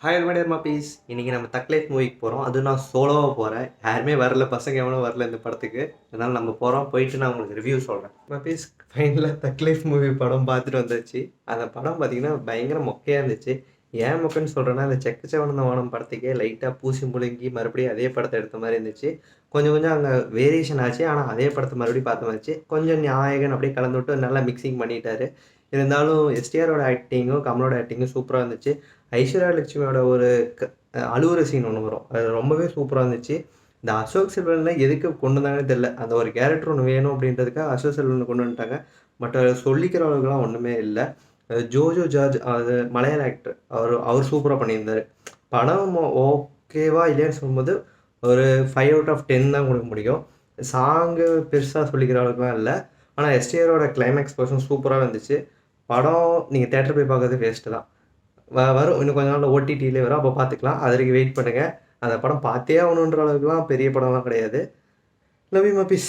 Hi my dear மாப்பீஸ். இன்றைக்கி நம்ம தக் லைஃப் மூவிக்கு போகிறோம். அதுவும் நான் சோலோவாக போகிறேன். யாருமே வரல, பசங்க எவனும் வரல இந்த படத்துக்கு. அதனால் நம்ம போகிறோம். போயிட்டு நான் உங்களுக்கு ரிவ்யூ சொல்கிறேன். மாப்பீஸ், ஃபைனலாக தக் லைஃப் மூவி படம் பார்த்துட்டு வந்தாச்சு. அந்த படம் பார்த்திங்கன்னா பயங்கர மொக்கையாக இருந்துச்சு. ஏன் மொக்கைன்னு சொல்கிறேன்னா, இந்த செக்கச்சவனந்த வானம் படத்துக்கே லைட்டாக பூசி முழுங்கி மறுபடியும் அதே படத்தை எடுத்த மாதிரி இருந்துச்சு. கொஞ்சம் கொஞ்சம் அங்கே வேரியேஷன் ஆச்சு. ஆனால் அதே படத்தை மறுபடியும் பார்த்த மாதிரி கொஞ்சம் நாயகன் அப்படியே கலந்து விட்டு நல்லா மிக்சிங் பண்ணிட்டாரு. இருந்தாலும் எஸ்டிஆரோட ஆக்டிங்கும் கமலோட ஆக்டிங்கும் சூப்பராக இருந்துச்சு. ஐஸ்வர்யா லட்சுமியோட ஒரு அழுவுற சீன் ஒன்று வரும். அது ரொம்பவே சூப்பராக இருந்துச்சு. இந்த அசோக் செல்வனில் எதுக்கு கொண்டு வந்தாங்கன்னு தெரில. அந்த ஒரு கேரக்டர் ஒன்று வேணும் அப்படின்றதுக்காக அசோக் செல்வனை கொண்டு வந்துட்டாங்க. பட் சொல்லிக்கிற அளவுக்குலாம் ஒன்றுமே இல்லை. ஜோஜோ ஜார்ஜ், அது மலையாள ஆக்டர், அவர் சூப்பராக பண்ணியிருந்தார். படம் ஓகேவா இல்லையான்னு சொல்லும்போது ஒரு 5 அவுட் ஆஃப் 10 தான் கொடுக்க முடியும். சாங்கு பெருசாக சொல்லிக்கிற அளவுக்குலாம் இல்லை. ஆனால் எஸ்டிஆரோட கிளைமேக்ஸ் பர்சன் சூப்பராக இருந்துச்சு. படம் நீங்கள் தேட்டர் போய் பார்க்கறது வேஸ்ட்டு தான். வரும், இன்னும் கொஞ்ச நாளில் ஓடிடியிலே வரும், அப்போ பார்த்துக்கலாம். அது வரைக்கும் வெயிட் பண்ணுங்கள். அந்த படம் பார்த்தே ஆகணுன்ற அளவுக்குலாம் பெரிய படம்லாம் கிடையாது. Love you மாப்பீஸ்.